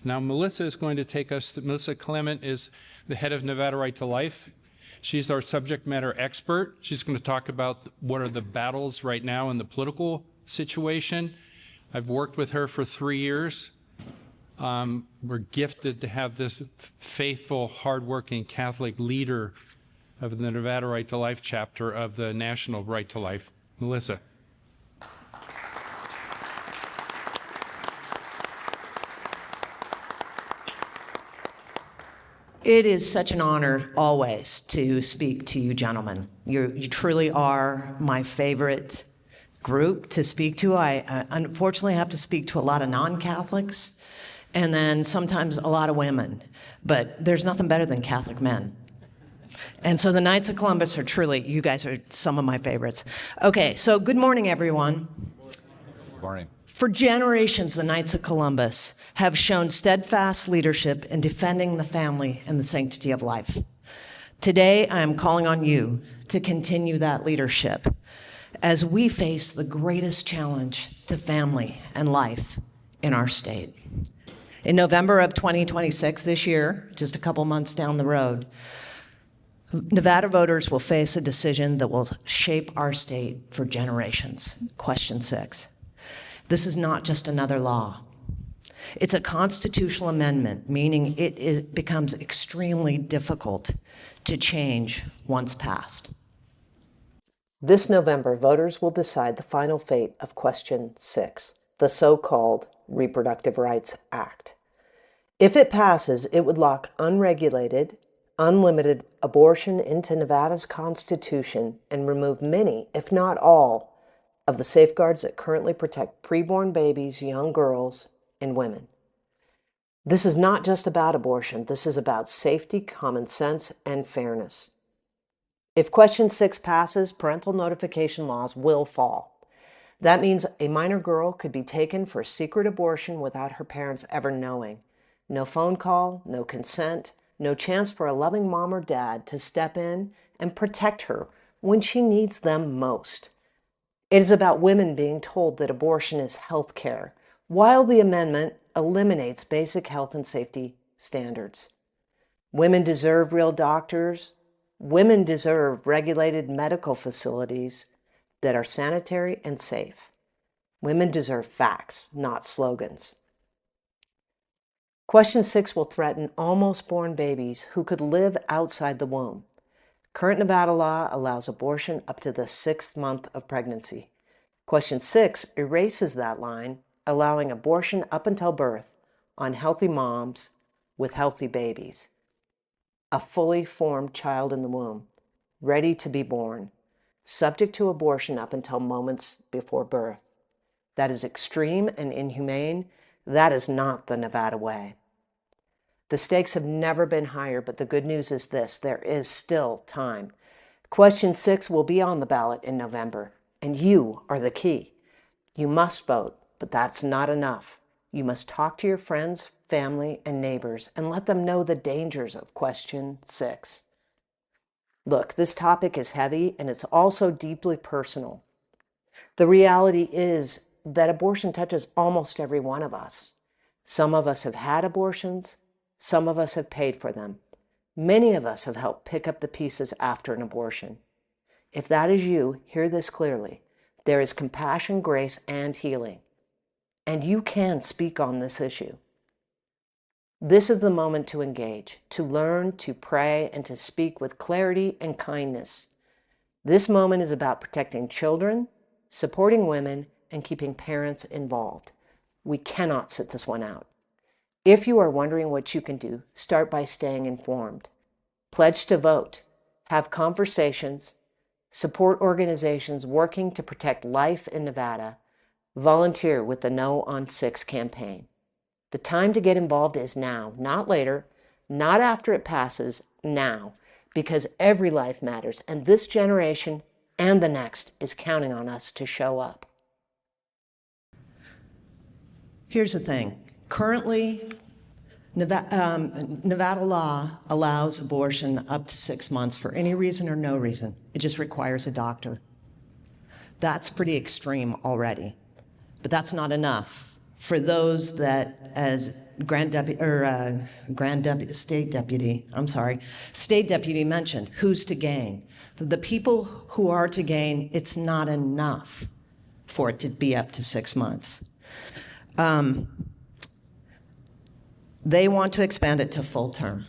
Now, Melissa is going to take us, Melissa Clement is the head of Nevada Right to Life. She's our subject matter expert. She's going to talk about what are the battles right now in the political situation. I've worked with her for 3 years. We're gifted to have this faithful, hardworking Catholic leader of the Nevada Right to Life chapter of the National Right to Life. Melissa. It is such an honor always to speak to you gentlemen. You truly are my favorite group to speak to. I unfortunately have to speak to a lot of non-Catholics and then sometimes a lot of women, but there's nothing better than Catholic men. And so the Knights of Columbus are truly, you guys are some of my favorites. Okay, so good morning, everyone. Good morning. For generations, the Knights of Columbus have shown steadfast leadership in defending the family and the sanctity of life. Today, I am calling on you to continue that leadership as we face the greatest challenge to family and life in our state. In November of 2026, this year, just a couple months down the road, Nevada voters will face a decision that will shape our state for generations. Question 6. This is not just another law. It's a constitutional amendment, meaning it becomes extremely difficult to change once passed. This November, voters will decide the final fate of Question 6, the so-called Reproductive Rights Act. If it passes, it would lock unregulated, unlimited abortion into Nevada's Constitution and remove many, if not all, of the safeguards that currently protect preborn babies, young girls, and women. This is not just about abortion. This is about safety, common sense, and fairness. If Question 6 passes, parental notification laws will fall. That means a minor girl could be taken for a secret abortion without her parents ever knowing. No phone call, no consent, no chance for a loving mom or dad to step in and protect her when she needs them most. It is about women being told that abortion is health care, while the amendment eliminates basic health and safety standards. Women deserve real doctors. Women deserve regulated medical facilities that are sanitary and safe. Women deserve facts, not slogans. Question 6 will threaten almost born babies who could live outside the womb. Current Nevada law allows abortion up to the 6th month of pregnancy. Question 6 erases that line, allowing abortion up until birth on healthy moms with healthy babies. A fully formed child in the womb, ready to be born, subject to abortion up until moments before birth. That is extreme and inhumane. That is not the Nevada way. The stakes have never been higher, but the good news is this: there is still time. Question 6 will be on the ballot in November, and you are the key. You must vote, but that's not enough. You must talk to your friends, family, and neighbors and let them know the dangers of Question 6. Look, this topic is heavy and it's also deeply personal. The reality is that abortion touches almost every one of us. Some of us have had abortions. Some of us have paid for them. Many of us have helped pick up the pieces after an abortion. If that is you, hear this clearly. There is compassion, grace, and healing. And you can speak on this issue. This is the moment to engage, to learn, to pray, and to speak with clarity and kindness. This moment is about protecting children, supporting women, and keeping parents involved. We cannot sit this one out. If you are wondering what you can do, start by staying informed. Pledge to vote, have conversations, support organizations working to protect life in Nevada, volunteer with the No on 6 campaign. The time to get involved is now, not later, not after it passes, now, because every life matters, and this generation and the next is counting on us to show up. Here's the thing. Currently, Nevada law allows abortion up to 6 months for any reason or no reason. It just requires a doctor. That's pretty extreme already, but that's not enough for those that, as State Deputy mentioned, who's to gain? The people who are to gain, it's not enough for it to be up to 6 months. They want to expand it to full term.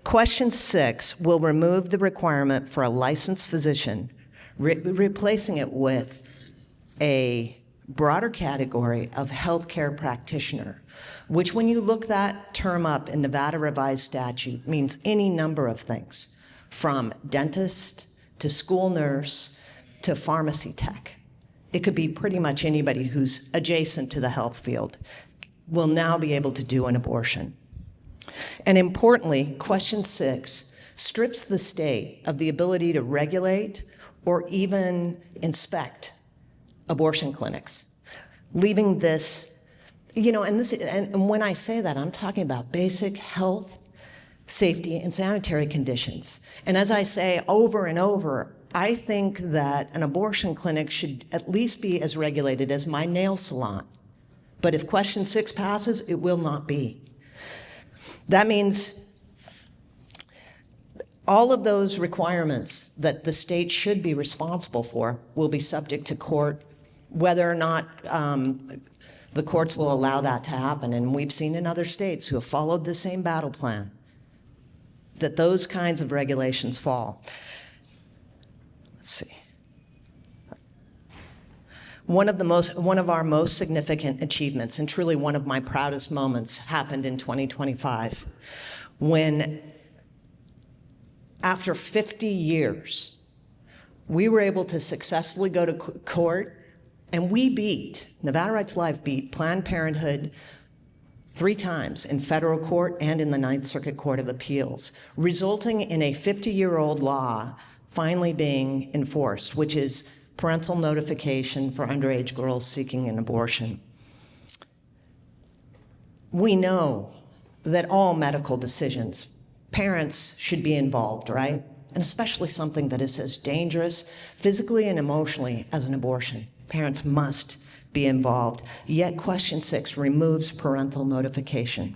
Question 6 will remove the requirement for a licensed physician, replacing it with a broader category of healthcare practitioner, which when you look that term up in Nevada Revised Statute means any number of things, from dentist to school nurse to pharmacy tech. It could be pretty much anybody who's adjacent to the health field will now be able to do an abortion. And importantly, question 6 strips the state of the ability to regulate or even inspect abortion clinics, leaving this, and when I say that, I'm talking about basic health, safety, and sanitary conditions. And as I say over and over, I think that an abortion clinic should at least be as regulated as my nail salon. But if question 6 passes, it will not be. That means all of those requirements that the state should be responsible for will be subject to court, whether or not the courts will allow that to happen. And we've seen in other states who have followed the same battle plan that those kinds of regulations fall. Let's see. One of our most significant achievements, and truly one of my proudest moments, happened in 2025, when after 50 years, we were able to successfully go to court, and Nevada Right to Life beat Planned Parenthood 3 times in federal court and in the Ninth Circuit Court of Appeals, resulting in a 50-year-old law finally being enforced, which is parental notification for underage girls seeking an abortion. We know that all medical decisions, parents should be involved, right? And especially something that is as dangerous physically and emotionally as an abortion. Parents must be involved. Yet question 6 removes parental notification.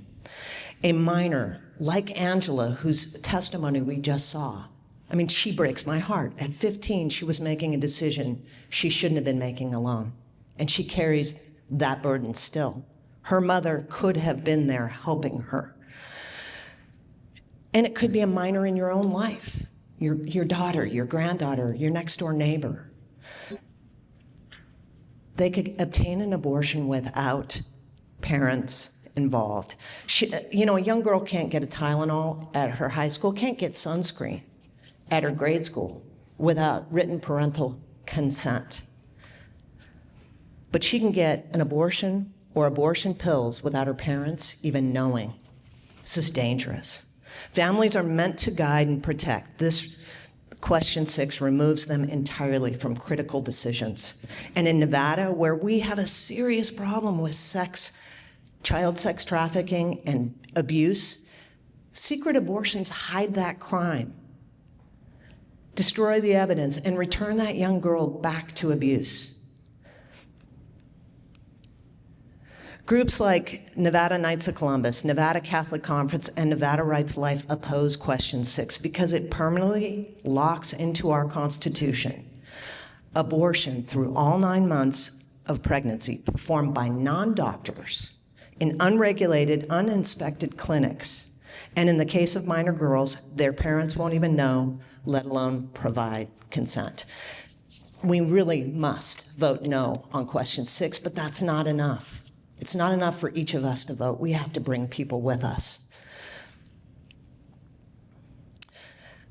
A minor like Angela, whose testimony we just saw, she breaks my heart. At 15, she was making a decision she shouldn't have been making alone. And she carries that burden still. Her mother could have been there helping her. And it could be a minor in your own life, your daughter, your granddaughter, your next door neighbor. They could obtain an abortion without parents involved. A young girl can't get a Tylenol at her high school, can't get sunscreen at her grade school without written parental consent. But she can get an abortion or abortion pills without her parents even knowing. This is dangerous. Families are meant to guide and protect. This question 6 removes them entirely from critical decisions. And in Nevada, where we have a serious problem with child sex trafficking and abuse, secret abortions hide that crime, destroy the evidence, and return that young girl back to abuse. Groups like Nevada Knights of Columbus, Nevada Catholic Conference, and Nevada Right to Life oppose question 6 because it permanently locks into our Constitution abortion through all 9 months of pregnancy performed by non-doctors in unregulated, uninspected clinics. And in the case of minor girls, their parents won't even know, let alone provide consent. We really must vote no on question 6, but that's not enough. It's not enough for each of us to vote. We have to bring people with us.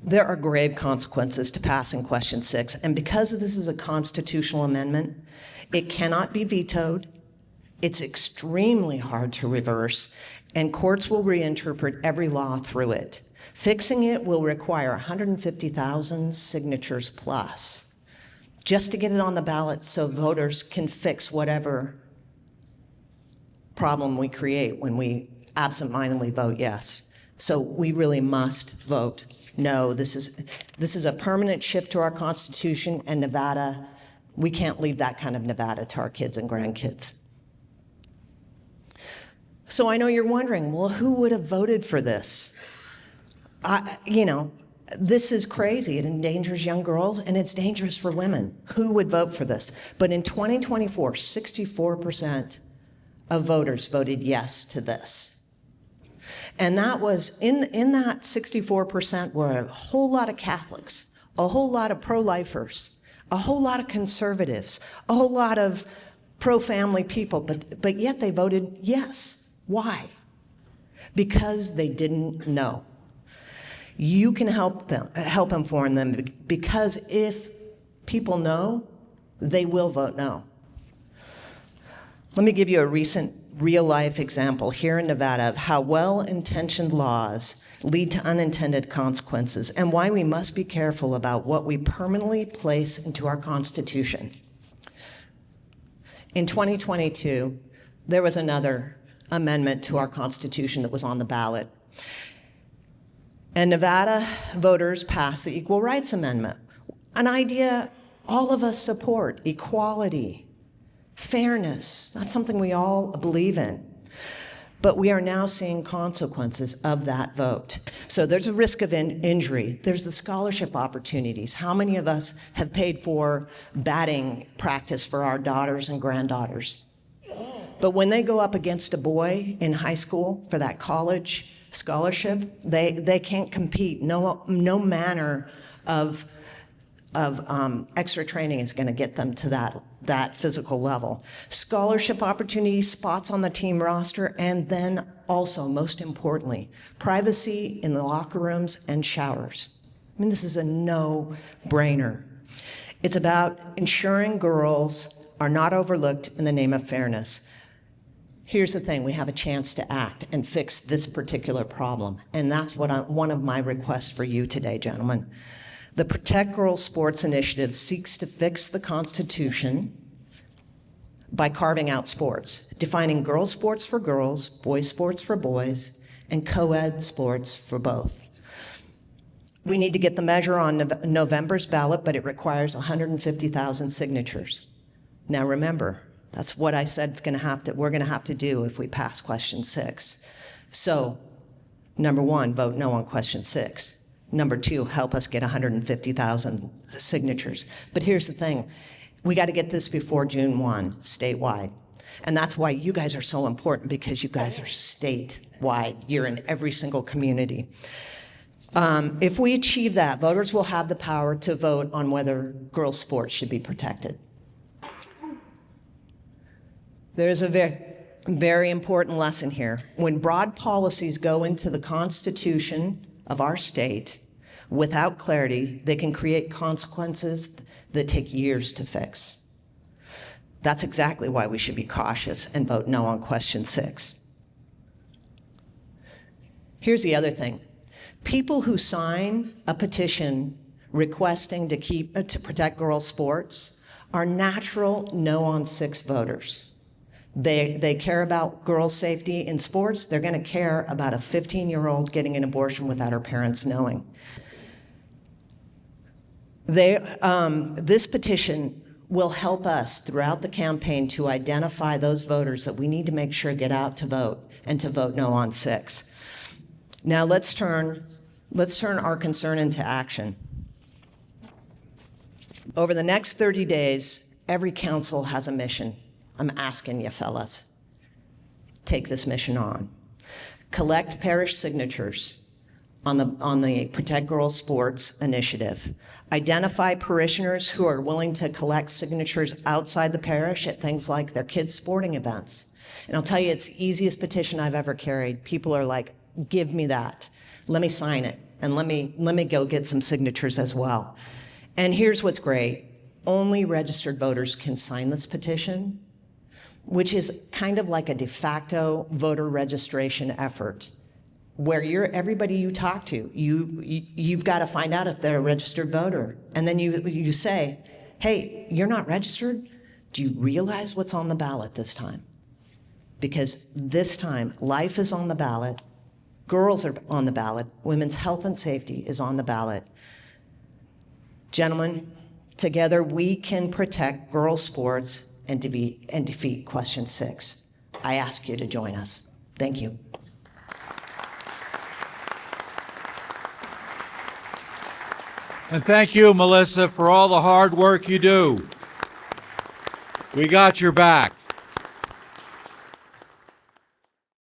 There are grave consequences to passing question 6, and because this is a constitutional amendment, it cannot be vetoed. It's extremely hard to reverse, and courts will reinterpret every law through it. Fixing it will require 150,000 signatures plus, just to get it on the ballot so voters can fix whatever problem we create when we absentmindedly vote yes. So we really must vote no. This is a permanent shift to our Constitution, and Nevada, we can't leave that kind of Nevada to our kids and grandkids. So I know you're wondering, well, who would have voted for this? This is crazy. It endangers young girls, and it's dangerous for women. Who would vote for this? But in 2024, 64% of voters voted yes to this. And that was, in that 64% were a whole lot of Catholics, a whole lot of pro-lifers, a whole lot of conservatives, a whole lot of pro-family people, but yet they voted yes. Why? Because they didn't know. You can help inform them, because if people know, they will vote no. Let me give you a recent real-life example here in Nevada of how well-intentioned laws lead to unintended consequences and why we must be careful about what we permanently place into our Constitution. In 2022, there was another amendment to our Constitution that was on the ballot. And Nevada voters passed the Equal Rights Amendment, an idea all of us support: equality, fairness. That's something we all believe in. But we are now seeing consequences of that vote. So there's a risk of injury. There's the scholarship opportunities. How many of us have paid for batting practice for our daughters and granddaughters? But when they go up against a boy in high school for that college scholarship, they can't compete. No manner of extra training is going to get them to that physical level. Scholarship opportunities, spots on the team roster, and then also, most importantly, privacy in the locker rooms and showers. I mean, this is a no-brainer. It's about ensuring girls are not overlooked in the name of fairness. Here's the thing: we have a chance to act and fix this particular problem, and that's one of my requests for you today, gentlemen. The Protect Girls Sports Initiative seeks to fix the Constitution by carving out sports, defining girls' sports for girls, boys' sports for boys, and co-ed sports for both. We need to get the measure on November's ballot, but it requires 150,000 signatures. Now remember, that's what I said we're going to have to do if we pass question 6. So, number 1, vote no on question 6. Number 2, help us get 150,000 signatures. But here's the thing: we got to get this before June 1, statewide. And that's why you guys are so important, because you guys are statewide. You're in every single community. If we achieve that, voters will have the power to vote on whether girls' sports should be protected. There's a very important lesson here. When broad policies go into the Constitution of our state without clarity, they can create consequences that take years to fix. That's exactly why we should be cautious and vote no on question 6. Here's the other thing. People who sign a petition requesting to protect girls' sports are natural no on 6 voters. They care about girls' safety in sports. They're going to care about a 15-year-old getting an abortion without her parents knowing. This petition will help us throughout the campaign to identify those voters that we need to make sure get out to vote, and to vote no on 6. Now let's turn our concern into action. Over the next 30 days, every council has a mission. I'm asking you, fellas, take this mission on. Collect parish signatures on the Protect Girls Sports Initiative. Identify parishioners who are willing to collect signatures outside the parish at things like their kids' sporting events. And I'll tell you, it's the easiest petition I've ever carried. People are like, give me that. Let me sign it, and let me go get some signatures as well. And here's what's great. Only registered voters can sign this petition, which is kind of like a de facto voter registration effort, where everybody you talk to, you've got to find out if they're a registered voter. And then you say, hey, you're not registered? Do you realize what's on the ballot this time? Because this time, life is on the ballot, girls are on the ballot, women's health and safety is on the ballot. Gentlemen, together we can protect girls' sports and defeat question 6. I ask you to join us. Thank you. And thank you, Melissa, for all the hard work you do. We got your back.